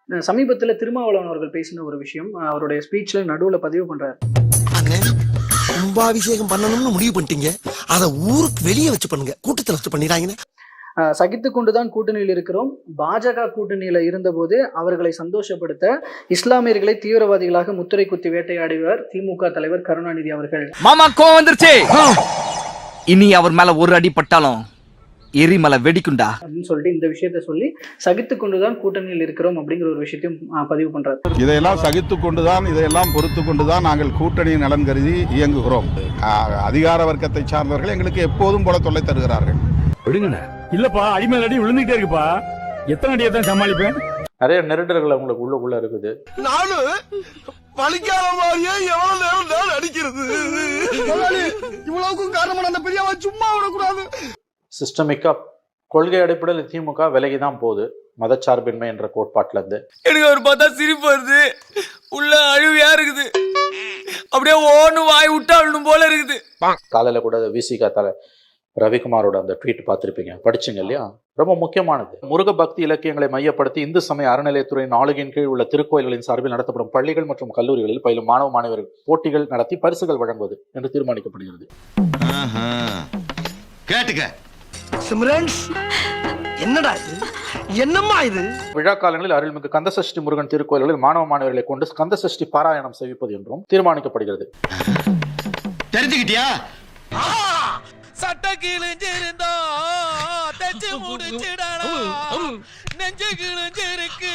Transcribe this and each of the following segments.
சமீபத்துல திருமாவளவன் அவர்கள் பேசின ஒரு விஷயம் அவருடைய ஸ்பீச்ல நடுவுல பதிவு பண்றாரு. கும்பாபிஷேகம் பண்ணணும்னு முடிவு பண்ணிட்டீங்க, அதை ஊருக்கு வெளியே வச்சு பண்ணுங்க, கூட்டத்தில் வச்சு பண்ணிடாங்க. சகித்துக் கொண்டுதான் கூட்டணியில் இருக்கிறோம். பாஜக கூட்டணியில இருந்தபோது அவர்களை சந்தோஷப்படுத்த இஸ்லாமியர்களை தீவிரவாதிகளாக முத்திரை குத்தி வேட்டையாடியவர் திமுக தலைவர் கருணாநிதி அவர்கள். மாமா கோவம் வந்துருச்சு, இனி அவர் மேல ஒரு அடி பட்டாலும் எரிமலை வெடிக்குண்டா அப்படின்னு சொல்லிட்டு இந்த விஷயத்த சொல்லி சகித்துக் கொண்டுதான் கூட்டணியில் இருக்கிறோம் அப்படிங்கிற ஒரு விஷயத்தையும் பதிவு பண்றாரு. இதையெல்லாம் சகித்துக் கொண்டுதான், இதையெல்லாம் பொறுத்து கொண்டுதான் நாங்கள் கூட்டணி நலன் கருதி இயங்குகிறோம். அதிகார வர்க்கத்தை சார்ந்தவர்கள் எங்களுக்கு எப்போதும் போல தொல்லை தருகிறார்கள். இல்லப்பா, அடிமேல் அடி விழுந்துட்டே இருக்குப்பா, எத்தனை அடியை தான் சமாளிப்பேன். நிறைய நெருடல்கள் உங்களுக்கு உள்ளுக்குள்ள இருக்குது. நானும் பழிக்காத மாதிரியே எவ்வளவு நேரம் நான் அடிக்கிறது. இவ்வளவுக்கும் காரணமான அந்த பெரியவா சும்மா விடக்கூடாது. சிஸ்டமிக்கா கொள்கை அடிப்படையில் திமுக விலகிதான் போகுது மதச்சார்பின்மை என்ற கோட்பாட்டுல இருந்து. எனக்கு அவர் பார்த்தா சிரிப்பு வருது, உள்ள அழுவியா இருக்குது, அப்படியே ஓன்னு வாய் விட்டாலும் போல இருக்குது. காலையில கூட விசிகா தலை ரவிக்குமாரோட அந்த ட்வீட் பார்த்திருப்பீங்க, படிச்சுங்க இல்லையா? ரொம்ப முக்கியமானது. முருக பக்தி இலக்கியங்களை மையப்படுத்தி இந்து சமய அறநிலையத்துறையின் ஆளுகையின் கீழ் உள்ள திருக்கோயில்களின் சார்பில் நடத்தப்படும் பள்ளிகள் மற்றும் கல்லூரிகளில் பயிலும் மாணவ மாணவர்கள் போட்டிகள் நடத்தி பரிசுகள் வழங்குவது என்று தீர்மானிக்கப்படுகிறது. கேட்டுக்க என்னடா இது, என்னம்மா இது? விழா காலங்களில் அருள்மிகு கந்தசஷ்டி முருகன் திருக்கோயில்களில் மாணவ மாணவர்களை கொண்டு கந்தசஷ்டி பாராயணம் செய்விப்பது என்றும் தீர்மானிக்கப்படுகிறது. தெரிஞ்சுக்கிட்டியா? சட்ட கிழிஞ்சிருந்தா தச்சு முடிச்சிடடா, நெஞ்சு கிழிஞ்சிருக்கு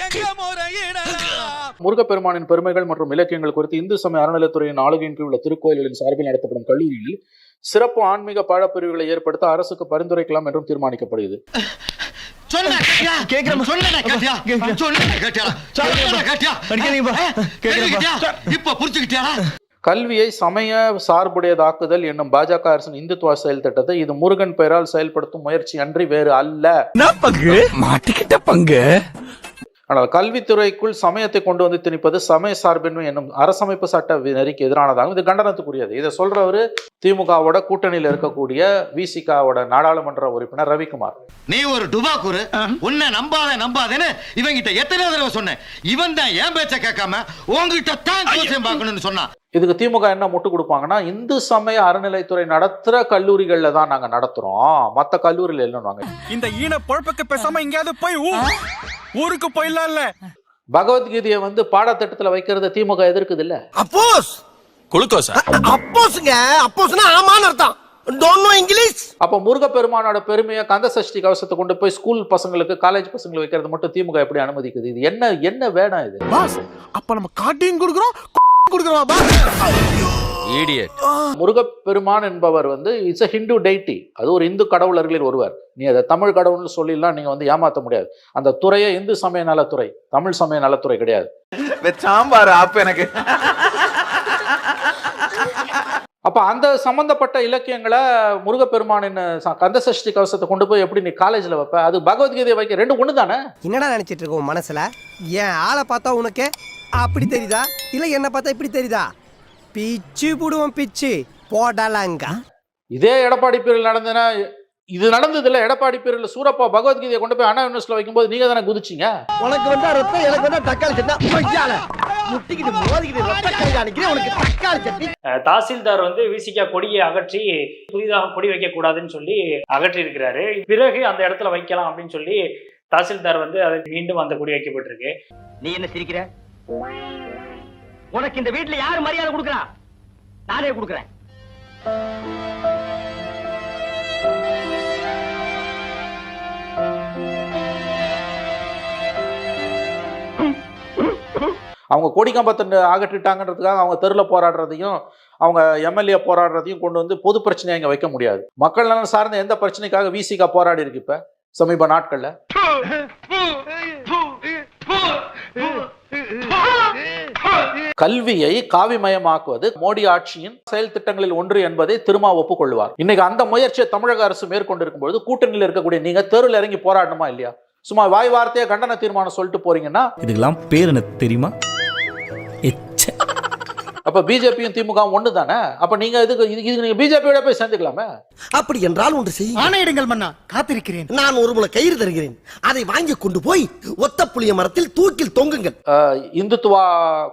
எங்க முறையிடலாம். முருகப்பெருமானின் பெருமைகள் மற்றும் இலக்கியங்கள் குறித்து இந்து சமய அறநிலையத்துறையின் ஆளுகையின் கீழ் உள்ள திருக்கோயில்களின் சார்பில் நடத்தப்படும் கல்லூரியில் சிறப்பு ஆன்மீக பாடப்பிரிவுகளை ஏற்படுத்த அரசுக்கு பரிந்துரைக்கலாம் என்றும் தீர்மானிக்கப்படுகிறது. கல்வியை சமய சார்புடையதாக்குதல் என்னும் பாஜக அரசின் இந்துத்துவ செயல் திட்டத்தை இது முருகன் பெயரால் செயல்படுத்தும் முயற்சி அன்றி வேறு அல்ல. மாட்டிக்கிட்ட பங்கு. ஆனால் கல்வித்துறைக்குள் சமயத்தை கொண்டு வந்து திணிப்பது சமய சார்பின்மை என்னும் அரசமைப்பு சட்ட நெறிக்கு எதிரானதாகும். இது கண்டனத்துக்குரியது. இதை சொல்றவரு திமுகவோட கூட்டணியில் இருக்கக்கூடிய விசிகாவோட நாடாளுமன்ற உறுப்பினர் ரவிக்குமார். நீ ஒரு டுபாக்கூரு, உன்னை நம்பாதேன்னு இவங்கிட்ட எத்தனை தடவை சொன்னேன். இவன் தான் என் பேச்ச கேட்காம உங்ககிட்ட தான் கோச்சம் பார்க்கணும்னு சொன்னான். இதுக்கு திமுக என்ன முட்டு கொடுப்பாங்கன்னா, இந்து சமய அறநிலைத்துறை நடத்துற கல்லூரிகள்ல தான் நாங்க நடத்துறோம், மத்த கல்லூரியில இல்லைன்னு. இந்த ஈன பொழப்புக்கு பேசாம எங்கேயாவது போய் ஊருக்கு போயிடலாம். இல்ல பகவத்கீதையை பாடத்திட்டத்துல வைக்கிறத திமுக எதிர்க்குது இல்ல. அப்போஸ் குளுக்கோஸா? அப்போஸ்ங்க, அப்போஸ்னா ஆமான்னு அர்த்தம். Don't know English. அப்ப முருகப்பெருமானோட பெருமையை கந்தசஷ்டி கவசத்தை கொண்டு போய் ஸ்கூல் பசங்களுக்கு காலேஜ் பசங்களுக்கு வைக்கிறது மட்டும் திமுக எப்படி அனுமதிக்குது? இது என்ன வேணாம் இது? பாஸ், அப்ப நம்ம காட்டியும் கொடுக்குறோம். முருகப்பெருமான் என்பவர் இட்ஸ் a Hindu deity. அது ஒரு இந்து கடவுளர்களில் ஒருவர். நீ அதை தமிழ் கடவுள்னு சொல்லிடலாம், நீங்க ஏமாத்த முடியாது. அந்த துறையே இந்து சமய நலத்துறை, தமிழ் சமய நலத்துறை கிடையாது. சாம்பார் ஆப் எனக்கு. அப்ப அந்த சம்பந்தப்பட்ட இலக்கியங்களை முருகப்பெருமானின் கந்தசஷ்டி கவசத்தை கொண்டு போய் எப்படி நீ காலேஜ்ல வைப்ப? அது பகவத்கீதையை வைக்க ரெண்டு ஒண்ணு தானே. என்னடா நினைச்சிட்டு இருக்கோம் மனசுல? ஏன் ஆளை பார்த்தா உனக்கு அப்படி தெரியுதா, இல்ல என்ன பார்த்தா இப்படி தெரியுதா? பிச்சு போடுவோம், பிச்சு போடலாங்க. இதே எடப்பாடி பேரில் நடந்ததுன்னா, இது நடந்தது இல்ல. எடப்பாடி பேரில் சூரப்பா பகவத்கீதையை கொண்டு போய் அண்ணா யூனிவர்சிட்டியில வைக்கும்போது நீங்க தானே குதிச்சிங்க. உனக்கு வந்தா ரத்தம், எனக்கு வந்தா தக்காளி சட்னி. முட்டிக்கிட்டு மோதிக்கிட்டு ரத்த கையில அடிக்கிறேன் உனக்கு தக்காளி சட்னி. தாசில்தார் விசிகா கொடியை அகற்றி புதிதாக கொடி வைக்க கூடாதுன்னு சொல்லி அகற்றி இருக்கிறாரு. பிறகு அந்த இடத்துல வைக்கலாம் அப்படின்னு சொல்லி தாசில்தார் அதை மீண்டும் அந்த கொடி வைக்கப்பட்டிருக்கு. நீ என்ன சிரிக்கிற? உனக்கு இந்த வீட்டுல யாரு மரியாதை கொடுக்கறா? நானே கொடுக்கறேன். அவங்க கொடிக்கம்பத்தை அகற்றிட்டாங்கன்றதுக்காக அவங்க தெருல போராடுறதையும் அவங்க எம்எல்ஏ போராடுறதையும் கொண்டு பொது பிரச்சனையை இங்க வைக்க முடியாது. மக்கள் நலன் சார்ந்த எந்த பிரச்சனைக்காக விசிகா போராடி இருக்கு இப்ப சமீப நாட்கள்ல? கல்வியை காவிமயமாக்குவது மோடி ஆட்சியின் செயல் திட்டங்களில் ஒன்று என்பதை திருமா ஒப்புக்கொள்வார். இன்னைக்கு அந்த முயற்சியை தமிழக அரசு மேற்கொண்டிருக்கும் பொழுது கூட்டணியில் இருக்கக்கூடிய நீங்க தெருவில் இறங்கி போராடணுமா இல்லையா? சும்மா வாய் வார்த்தையா கண்டன தீர்மானம் சொல்லிட்டு போறீங்கன்னா இதுக்கெல்லாம் பேர் என்ன தெரியுமா? அப்ப பிஜேபியும் திமுகவும் ஒண்ணு தானே? அப்ப நீங்க இதுக்கு நீங்க பிஜேபியோட போய் சேர்ந்துக்கலாமே. அப்படி என்றால் ஒன்று செய். ஆணையிடுங்கள் மன்னா, காத்திருக்கிறேன். நான் ஒரு முளை கயிறு தருகிறேன், அதை வாங்கி கொண்டு போய் ஒத்த புளிய மரத்தில் தூக்கில் தொங்குங்கள். இந்துத்துவா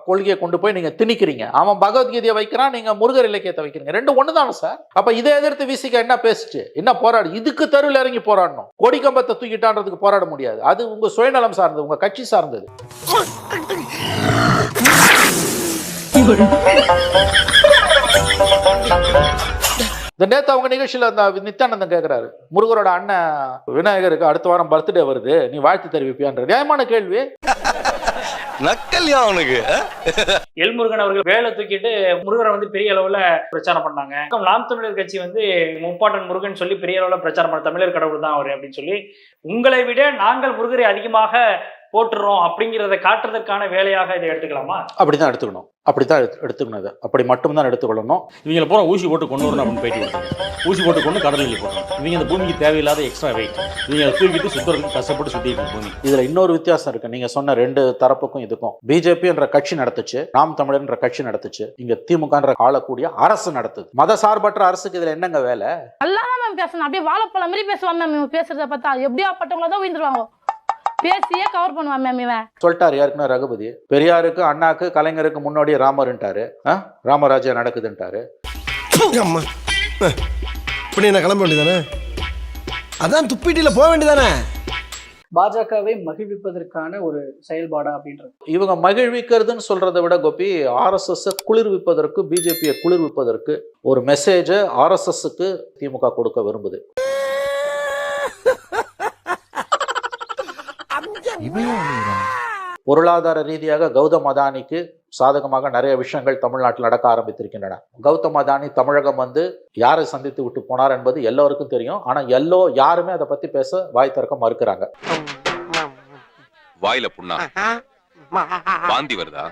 கொள்கையை கொண்டு போய் நீங்க திணிக்கிறீங்க. அவன் பகவத்கீதையை வைக்கிறான், நீங்க முருகர் இலக்கியத்தை வைக்கிறீங்க. ரெண்டு ஒண்ணு தானே சார்? அப்ப இதை எதிர்த்து விசிக என்ன பேசிச்சு, என்ன போராடு? இதுக்கு தெருவில் இறங்கி போராடணும். கொடிக்கம்பத்தை தூக்கிட்டான்றதுக்கு போராட முடியாது. அது உங்க சுயநலம் சார்ந்தது, உங்க கட்சி சார்ந்தது. இந்த நேத்து அவங்க நிகழ்ச்சியில அந்த நித்யானந்தன் கேட்கிறாரு, முருகரோட அண்ணன் விநாயகருக்கு அடுத்த வாரம் பர்த்டே வருது, நீ வாழ்த்து தெரிவிப்பியான்ற நியாயமான கேள்வி. நக்கல்யா அவனுக்கு. எல்முருகன் அவர்கள் வேலை தூக்கிட்டு முருகரை வந்து பெரிய அளவுல பிரச்சாரம் பண்ணாங்க. நாம் தமிழர் கட்சி வந்து முப்பாட்டன் முருகன் சொல்லி பெரிய அளவுல பிரச்சாரம் பண்ண, தமிழர் கடவுள் தான் அவரு அப்படின்னு சொல்லி, உங்களை விட நாங்கள் முருகரை அதிகமாக போட்டுறோம் அப்படிங்கிறத காட்டுறதுக்கான வேலையாக இதை எடுத்துக்கலாமா? அப்படிதான் எடுத்துக்கணும். அப்படித்தான் எடுத்துக்கணும். இதை அப்படி மட்டும்தான் எடுத்துக்கொள்ளணும். இவங்களை பூரா ஊசி போட்டு கொண்டு வரணும் அப்படின்னு பேட்டி எடுத்தாங்க. ஊசி போட்டு கொண்டு கடலில் போட்டோம். இவங்க இந்த பூமிக்கு தேவையில்லாத எக்ஸ்ட்ரா வெயிட். இவங்க தூக்கிட்டு சுத்தருக்கு கஷ்டப்பட்டு சுத்திட்டு பூமி. இதுல இன்னொரு வித்தியாசம் இருக்கு. நீங்க சொன்ன ரெண்டு தரப்புக்கும் இதுக்கும். பிஜேபி என்ற கட்சி நடத்துச்சு, நாம் தமிழர் என்ற கட்சி நடத்துச்சு, இங்க திமுக என்ற ஆளக்கூடிய அரசு நடத்துது. மத சார்பற்ற அரசுக்கு இதுல என்னங்க வேலை? எல்லாம் மேம் பேசணும், அப்படியே வாழைப்பழம் மாதிரி பேசுவாங்க மேம். பேசுறத பார்த்தா எப்படியா பட்டவங்கள தான் உயிர்ந்துருவாங்க, பேசியே கவர் பண்ணுவான் மேம். இவன் சொல்லிட்டாரு யாருக்குன்னா ரகுபதி, பெரியாருக்கு அண்ணாக்கு கலைஞருக்கு முன்னாடி ராமர்ன்ட்டாரு, ராமராஜ்யம் நடக்குதுன்ட்டாரு. இப்படி என்ன கிளம்ப வேண்டியதானே? அதான் துப்பிட்டில போக வேண்டியதானே? பாஜகவை மகிழ்விப்பதற்கான ஒரு செயல்பாடா அப்படின்றது. இவங்க மகிழ்விக்கிறதுன்னு சொல்றதை விட கோபி, ஆர்எஸ்எஸ் குளிர்விப்பதற்கு, பிஜேபியை குளிர்விப்பதற்கு ஒரு மெசேஜ் ஆர்எஸ்எஸ்க்கு திமுக கொடுக்க விரும்புது. பொருளாதார ரீதியாக கௌதம் அதானிக்கு சாதகமாக நிறைய விஷயங்கள் தமிழ்நாட்டில் நடக்க ஆரம்பித்திருக்கின்றன. கௌதம் அதானி தமிழகம் வந்து யாரை சந்தித்து விட்டு போனார் என்பது எல்லோருக்கும் தெரியும். ஆனா யாருமே அதை பத்தி பேச வாய் திறக்க மறுக்கிறாங்க. வாயில புண்ணா, வாந்தி வருதா,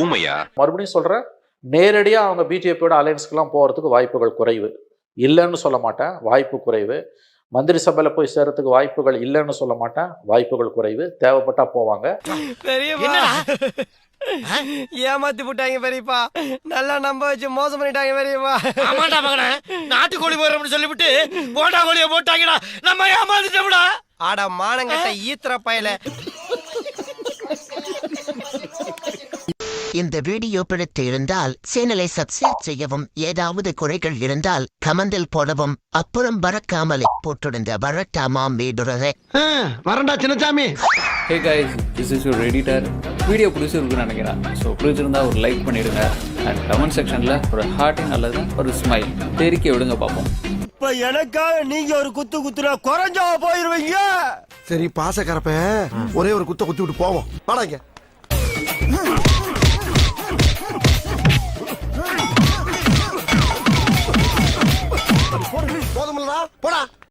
ஊமையா? மறுபடியும் சொல்றேன், நேரடியா அவங்க பிஜேபியோட அலையன்ஸ்க்கெல்லாம் போறதுக்கு வாய்ப்புகள் குறைவு. இல்லைன்னு சொல்ல மாட்டேன், வாய்ப்பு குறைவு. மந்திரி சபையில போய் சேர்றதுக்கு வாய்ப்புகள் இல்லைன்னு சொல்ல மாட்டேன், வாய்ப்புகள் குறைவு. தேவைப்பட்டா போவாங்க. ஏமாத்தி போட்டாங்க பெரியப்பா, நல்லா நம்ப வச்சு மோசம் பண்ணிட்டாங்க பெரியப்பா. ஆமாண்டா மகனே, நாட்டுக்கோழி போறோம்னு சொல்லிவிட்டு போட்டா கோழியை போட்டாங்கடா, நம்ம ஏமாந்துட்டோம்டா. ஆட மானங்கட்ட ஈத்திர பயல. இந்த வீடியோ பிடித்து இருந்தால் சேனலை சப்ஸ்கிரைப் செய்யவும், ஏதாவது குறைகள் இருந்தால் கமெண்டில் போடவும், அப்புறம் மறக்காமலே போட்டிருந்த வரட்டாமாம் வீடுறதே. வரண்டா Chinnasamy. Hey guys, this is your editor. Video பிடிச்சிருக்குன்னு நினைக்கிறேன். ஸோ பிடிச்சிருந்தா ஒரு லைக் பண்ணிடுங்க அண்ட் கமெண்ட் செக்ஷனில் ஒரு ஹார்ட்டிங் அல்லது ஒரு ஸ்மைல் தெரிக்க விடுங்க பார்ப்போம். இப்ப எனக்காக நீங்க ஒரு குத்து குத்துனா குறைஞ்சா போயிருவீங்க. சரி பாசக்கரப்ப ஒரே ஒரு குத்த குத்தி விட்டு போவோம். வாடாங்க. போதுமில்லடா, போடா.